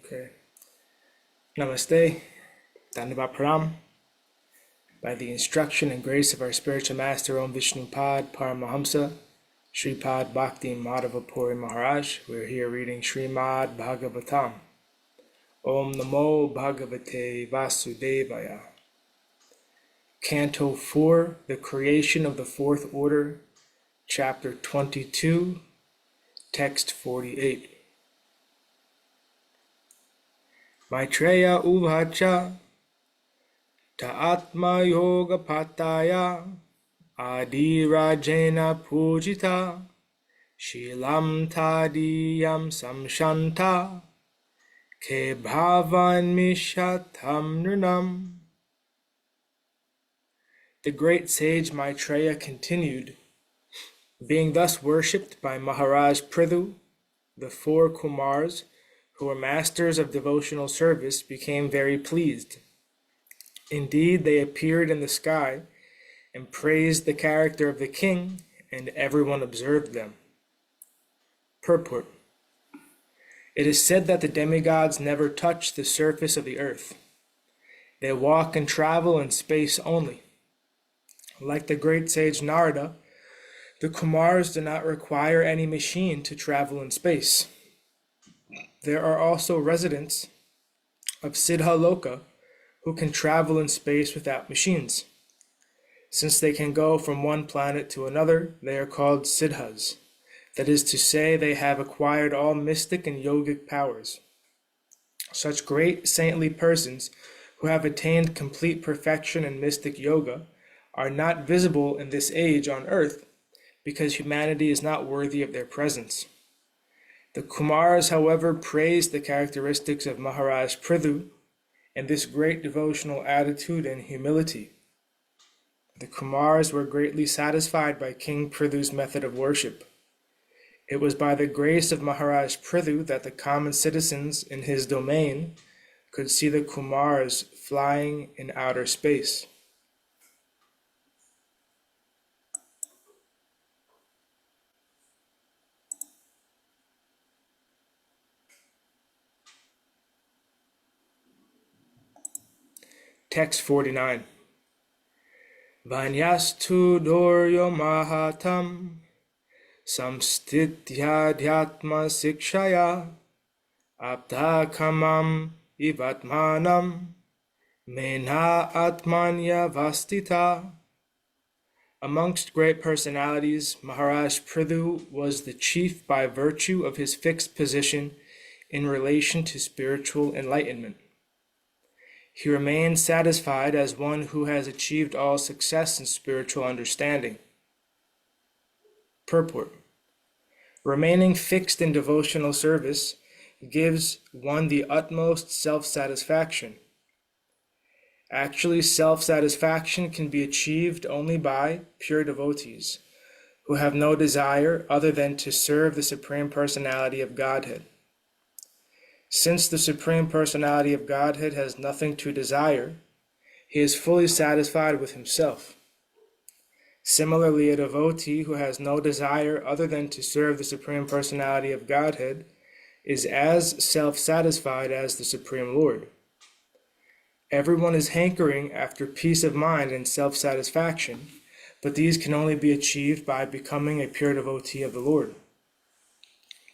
Okay. Namaste. Dandavat Pranam. By the instruction and grace of our spiritual master, Om Vishnupad Paramahamsa, Sripad Bhakti Madhava Puri Mahārāja, we are here reading Srimad Bhagavatam. Om Namo Bhagavate Vasudevaya. Canto 4, The Creation of the Fourth Order, Chapter 22, Text 48. Maitreya Uvacha Ta'atma Yoga Pataya Adi Rajena Pujita Shilam Tadiyam Samshanta Ke Bhavan Mishatam Nrinam. The great sage Maitreya continued, being thus worshipped by Maharaj Pṛthu, the four Kumāras, who were masters of devotional service, became very pleased. Indeed, they appeared in the sky and praised the character of the king, and everyone observed them. Purport. It is said that the demigods never touch the surface of the earth. They walk and travel in space only. Like the great sage Narada, the Kumāras do not require any machine to travel in space. There are also residents of Siddha Loka who can travel in space without machines. Since they can go from one planet to another, they are called Siddhas. That is to say, they have acquired all mystic and yogic powers. Such great saintly persons who have attained complete perfection in mystic yoga are not visible in this age on earth because humanity is not worthy of their presence. The Kumāras, however, praised the characteristics of Maharaj Pṛthu and this great devotional attitude and humility. The Kumāras were greatly satisfied by King Pṛthu's method of worship. It was by the grace of Maharaj Pṛthu that the common citizens in his domain could see the Kumāras flying in outer space. Text 49. Vanyastu doryo mahatam samstitya dhyatma sikshaya apta kamam ivatmanam mena atmanya vastita. Amongst great personalities, Maharaj Pṛthu was the chief by virtue of his fixed position in relation to spiritual enlightenment. He remains satisfied as one who has achieved all success in spiritual understanding. Purport. Remaining fixed in devotional service gives one the utmost self-satisfaction. Actually, self-satisfaction can be achieved only by pure devotees who have no desire other than to serve the Supreme Personality of Godhead. Since the Supreme Personality of Godhead has nothing to desire, he is fully satisfied with himself. Similarly, a devotee who has no desire other than to serve the Supreme Personality of Godhead is as self-satisfied as the Supreme Lord. Everyone is hankering after peace of mind and self-satisfaction, but these can only be achieved by becoming a pure devotee of the Lord.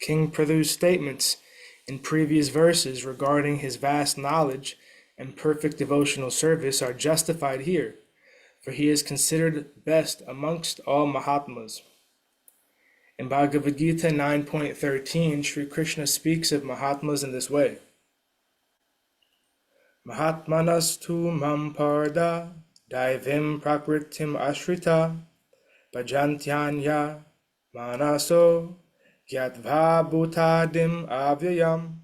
King Pṛthu's statements in previous verses regarding his vast knowledge and perfect devotional service are justified here, for he is considered best amongst all Mahatmas. In Bhagavad Gita 9.13, Sri Krishna speaks of Mahatmas in this way. Mahatmanastu mam parda daivim prakritim ashrita bhajantyanya manaso Gyatva bhutadim avyayam.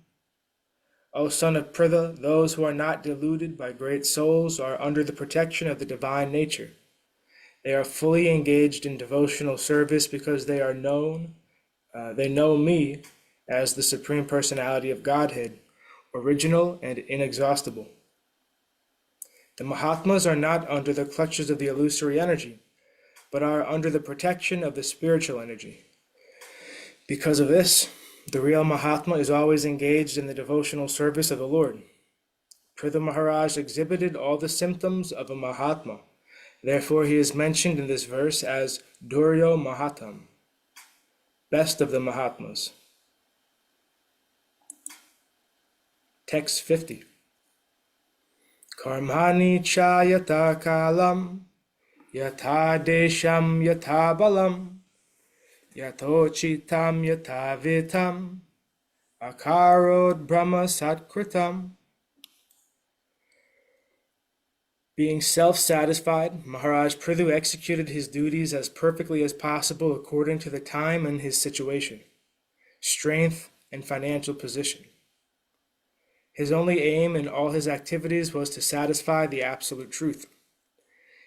O son of Pṛtha, those who are not deluded by great souls are under the protection of the divine nature. They are fully engaged in devotional service because they know me as the Supreme Personality of Godhead, original and inexhaustible. The Mahatmas are not under the clutches of the illusory energy, but are under the protection of the spiritual energy. Because of this, The real Mahatma is always engaged in the devotional service of the Lord. Pṛthu Maharaj exhibited all the symptoms of a Mahatma. Therefore, he is mentioned in this verse as Duryo Mahatam, best of the Mahatmas. Text 50. Karmani cha yata kalam, yata desham yata balam, yato chitam yata vitam, akarod brahma satkritam. Being self-satisfied, Maharaj Pṛthu executed his duties as perfectly as possible according to the time and his situation, strength, and financial position. His only aim in all his activities was to satisfy the absolute truth.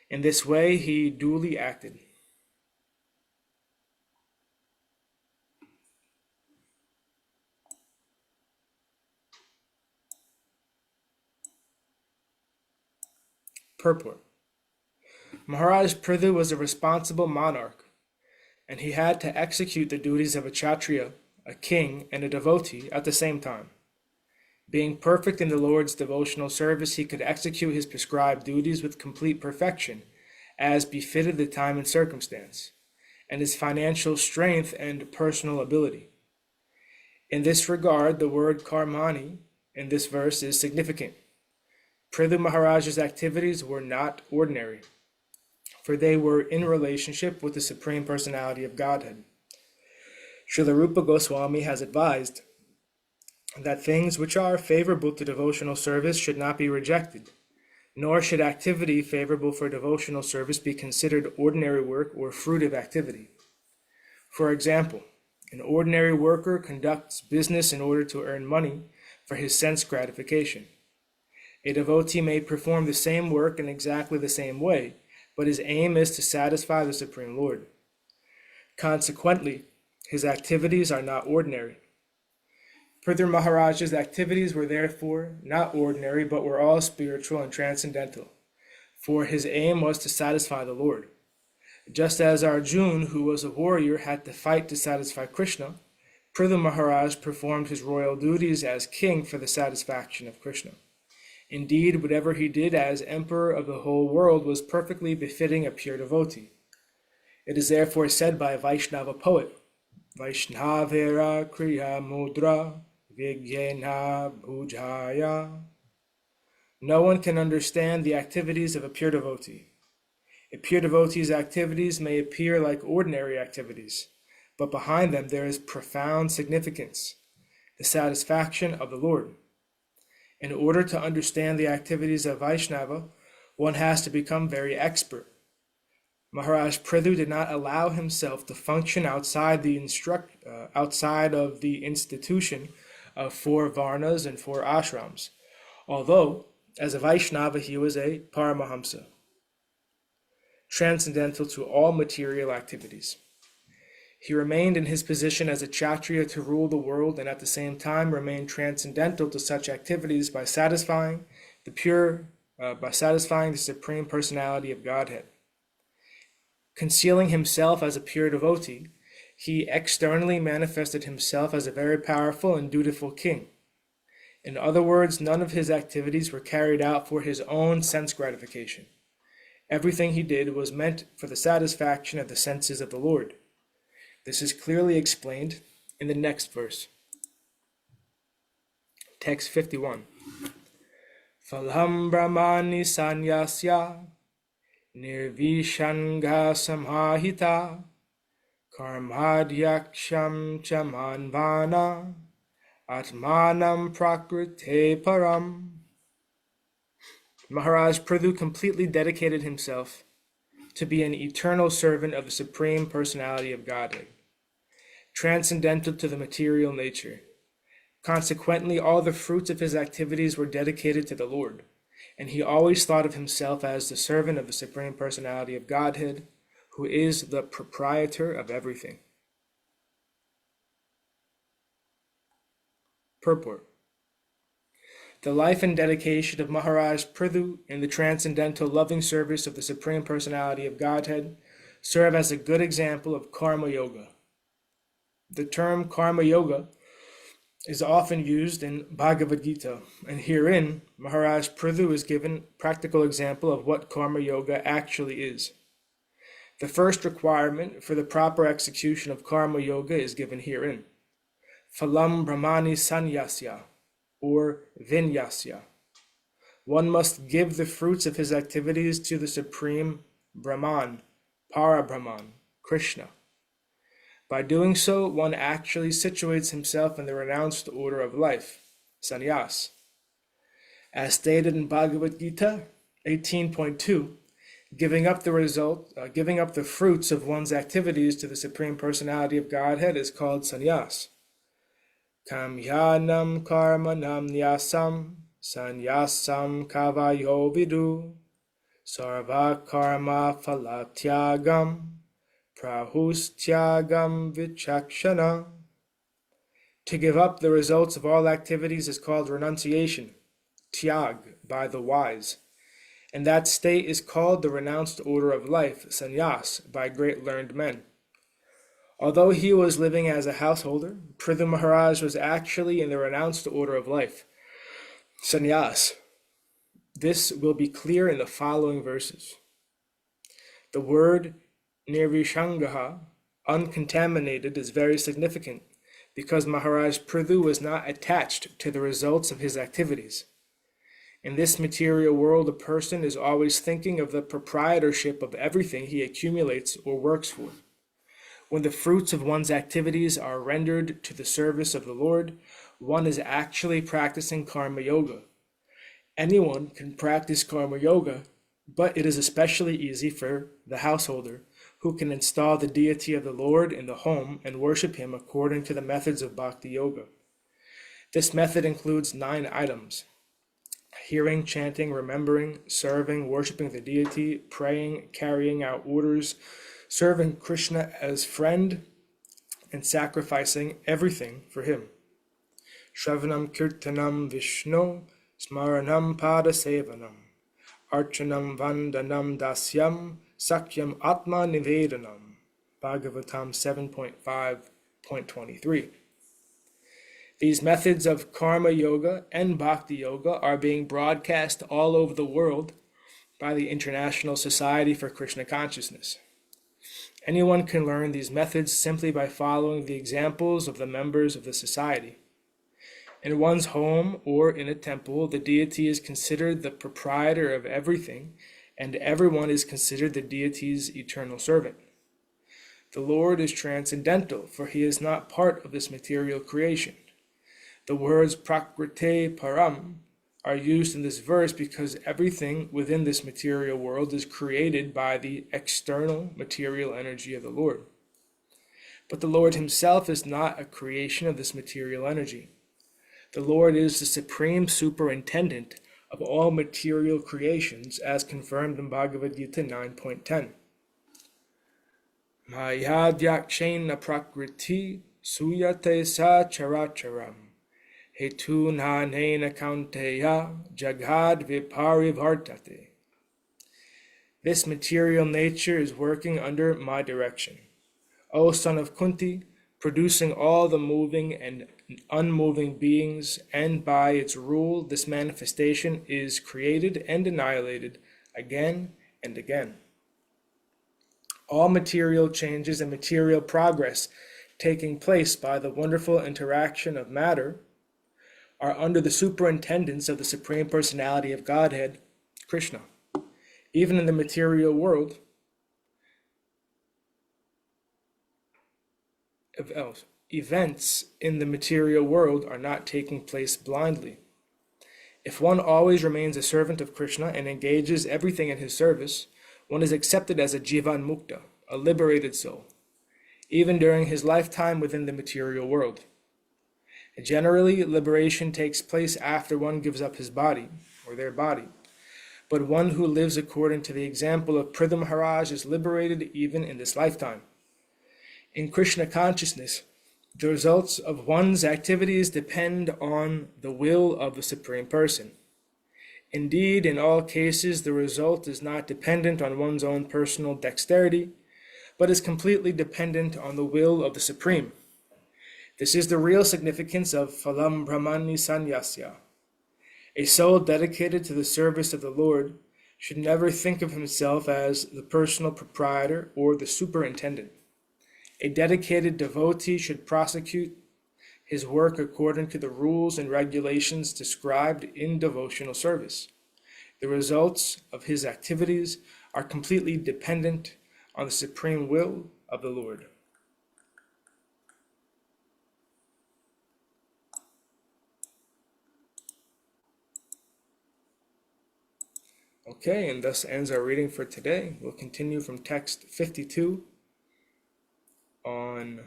In this way, he duly acted. Purport. Maharaj Pṛthu was a responsible monarch, and he had to execute the duties of a kshatriya, a king, and a devotee at the same time. Being perfect in the Lord's devotional service, he could execute his prescribed duties with complete perfection, as befitted the time and circumstance, and his financial strength and personal ability. In this regard, the word karmani in this verse is significant. Pṛthu Maharaj's activities were not ordinary, for they were in relationship with the Supreme Personality of Godhead. Srila Rupa Goswami has advised that things which are favorable to devotional service should not be rejected, nor should activity favorable for devotional service be considered ordinary work or fruitive activity. For example, an ordinary worker conducts business in order to earn money for his sense gratification. A devotee may perform the same work in exactly the same way, but his aim is to satisfy the Supreme Lord. Consequently, his activities are not ordinary. Pṛthu Maharaj's activities were therefore not ordinary, but were all spiritual and transcendental, for his aim was to satisfy the Lord. Just as Arjuna, who was a warrior, had to fight to satisfy Krishna, Pṛthu Maharaj performed his royal duties as king for the satisfaction of Krishna. Indeed, whatever he did as emperor of the whole world was perfectly befitting a pure devotee. It is therefore said by a Vaishnava poet, Vaishnavera kriya mudra vigyena bhujaya. No one can understand the activities of a pure devotee. A pure devotee's activities may appear like ordinary activities, but behind them there is profound significance, the satisfaction of the Lord. In order to understand the activities of Vaishnava, one has to become very expert. Maharaj Pṛthu did not allow himself to function outside of the institution of 4 varnas and 4 ashrams, although, as a Vaishnava, he was a Paramahamsa, transcendental to all material activities. He remained in his position as a kshatriya to rule the world, and at the same time remained transcendental to such activities by satisfying the Supreme Personality of Godhead. Concealing himself as a pure devotee, he externally manifested himself as a very powerful and dutiful king. In other words, none of his activities were carried out for his own sense gratification. Everything he did was meant for the satisfaction of the senses of the Lord. This is clearly explained in the next verse. Text 51. Phalham brahmani sanyasya nirvishanga samahita karmadhyaksham chamanvana atmanam prakrite param. Maharaj Pṛthu completely dedicated himself to be an eternal servant of the Supreme Personality of Godhead, transcendental to the material nature. Consequently, all the fruits of his activities were dedicated to the Lord, and he always thought of himself as the servant of the Supreme Personality of Godhead, who is the proprietor of everything. Purport. The life and dedication of Maharaj Pṛthu in the transcendental loving service of the Supreme Personality of Godhead serve as a good example of karma yoga. The term karma yoga is often used in Bhagavad Gita, and herein Maharaj Pṛthu is given practical example of what karma yoga actually is. The first requirement for the proper execution of karma yoga is given herein. Phalam brahmani sanyasya, or vinyasya. One must give the fruits of his activities to the Supreme Brahman, Parabrahman, Krishna. By doing so, one actually situates himself in the renounced order of life, sannyas. As stated in Bhagavad Gita 18.2, giving up the fruits of one's activities to the Supreme Personality of Godhead is called sannyas. Kamyanam karmanam nyasam sannyasam kavayo vidu sarva karma phalatyagam prahustyagam vichakshana. To give up the results of all activities is called renunciation, tyag, by the wise. And that state is called the renounced order of life, sannyas, by great learned men. Although he was living as a householder, Pṛthu Maharaj was actually in the renounced order of life, sannyas. This will be clear in the following verses. The word nirvishangaha, uncontaminated, is very significant because Maharaj Pṛthu was not attached to the results of his activities. In this material world, a person is always thinking of the proprietorship of everything he accumulates or works for. When the fruits of one's activities are rendered to the service of the Lord, one is actually practicing karma yoga. Anyone can practice karma yoga, but it is especially easy for the householder who can install the deity of the Lord in the home and worship him according to the methods of Bhakti Yoga. This method includes 9 items: hearing, chanting, remembering, serving, worshiping the deity, praying, carrying out orders, serving Krishna as friend, and sacrificing everything for him. Shravanam kirtanam Vishnu, smaranam pada sevanam, archanam vandanam dasyam, sakyam atma nivedanam. Bhagavatam 7.5.23. These methods of karma yoga and bhakti yoga are being broadcast all over the world by the International Society for Krishna Consciousness. Anyone can learn these methods simply by following the examples of the members of the society. In one's home or in a temple, the deity is considered the proprietor of everything, and everyone is considered the deity's eternal servant. The Lord is transcendental, for he is not part of this material creation. The words prakrite param are used in this verse because everything within this material world is created by the external material energy of the Lord. But the Lord himself is not a creation of this material energy. The Lord is the supreme superintendent of all material creations, as confirmed in Bhagavad Gita 9.10. Mayadhyakshena prakriti suyate sa characharam hetu nanena kaunteya jagad viparivartate. This material nature is working under my direction, O son of Kunti, producing all the moving and unmoving beings, and by its rule this manifestation is created and annihilated again and again. All material changes and material progress taking place by the wonderful interaction of matter are under the superintendence of the Supreme Personality of Godhead, Krishna. Even in the material world, events in the material world are not taking place blindly. If one always remains a servant of Krishna and engages everything in his service, one is accepted as a jivan mukta, a liberated soul, even during his lifetime within the material world. Generally, liberation takes place after one gives up his body, or their body. But one who lives according to the example of Pṛthu Maharaj is liberated even in this lifetime. In Krishna consciousness, the results of one's activities depend on the will of the Supreme Person. Indeed, in all cases, the result is not dependent on one's own personal dexterity, but is completely dependent on the will of the Supreme. This is the real significance of phalam brahmani sanyasya. A soul dedicated to the service of the Lord should never think of himself as the personal proprietor or the superintendent. A dedicated devotee should prosecute his work according to the rules and regulations described in devotional service. The results of his activities are completely dependent on the supreme will of the Lord. Okay, and thus ends our reading for today. We'll continue from text 52 on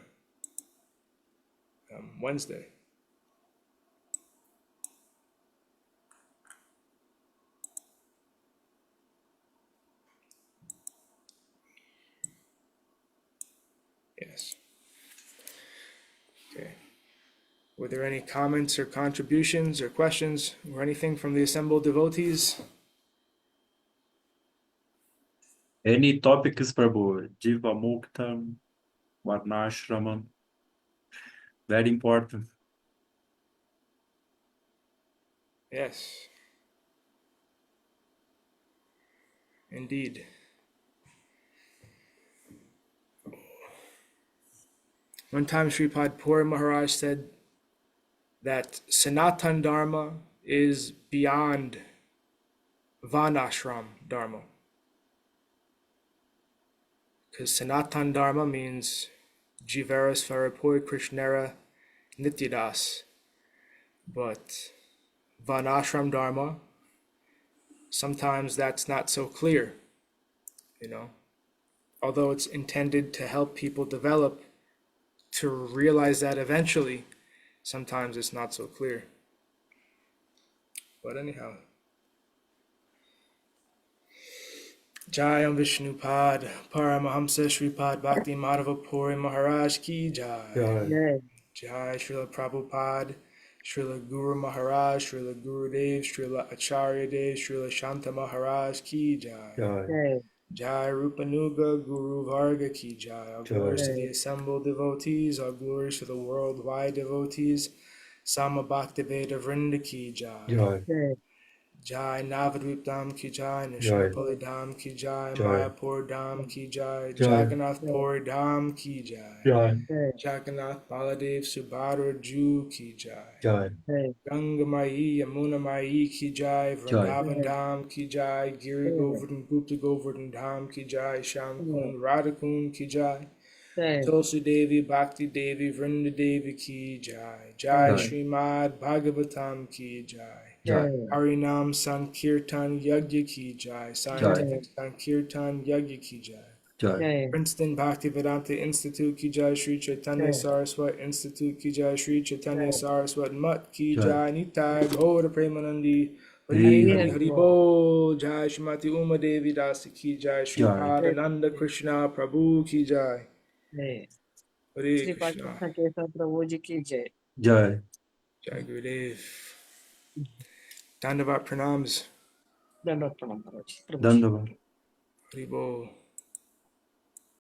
Wednesday. Yes. Okay. Were there any comments or contributions or questions or anything from the assembled devotees? Any topics, Prabhu? Jiva Muktam, Varnashramam. Very important. Yes. Indeed. One time Sripad Puri Maharaj said that Sanatan Dharma is beyond Vanashram Dharma. Because Sanatan Dharma means Jivara Svarapur Krishnera Nityadas. But Vanashram Dharma, sometimes that's not so clear, Although it's intended to help people develop to realize that eventually, sometimes it's not so clear. But anyhow. Jayam Vishnupad Paramahamsa Sripad Bhakti Madhava Puri Maharaj Ki Jai. Jai Srila Prabhupada, Srila Guru Maharaj, Srila Gurudev, Srila Acharya Dev, Srila Shanta Maharaj Ki Jai. Jai Rupanuga Guru Varga Ki Jai. All glories to the assembled devotees, all glories to the worldwide devotees. Sama Bhaktivedanta Vrinda Ki Jai. Jai Navadvip Dham Ki Jai, Nishnapali Dham Ki Jai, Mayapur Dham Ki Jai, Jagannath Puri Dham Ki Jai, Jagannath Baladev Subhadra Ju Ki Jai, Ganga Mai Yamuna Mai Ki Jai, Vrindavan Dham Ki Jai, Giri Govardhan Gupta Govardhan Dham Ki Jai, Sham Kund Radhakund Ki Jai, Tulsi Devi Bhakti Devi Vrinda Devi Ki Jai, Jai Srimad Bhagavatam Ki Jai. Harinam Sankirtan Yagya Ki Jai. Scientific Sankirtan Yagya Ki Jai. Princeton Bhaktivedanta Institute Ki Jai. Sri Chaitanya Saraswat Institute Ki Jai. Sri Chaitanya Saraswat Mat Ki Jai. Nitai Gaura Premanandi Hari Hari Hari Bol. Jai Shrimati Uma Devi Dasi Ki Jai. Sri Padananda Krishna Prabhu Ki Jai. Hare Krishna. Jai. Jai Gurudev. Dandavat Pranams. Dandavat. Hari Bol.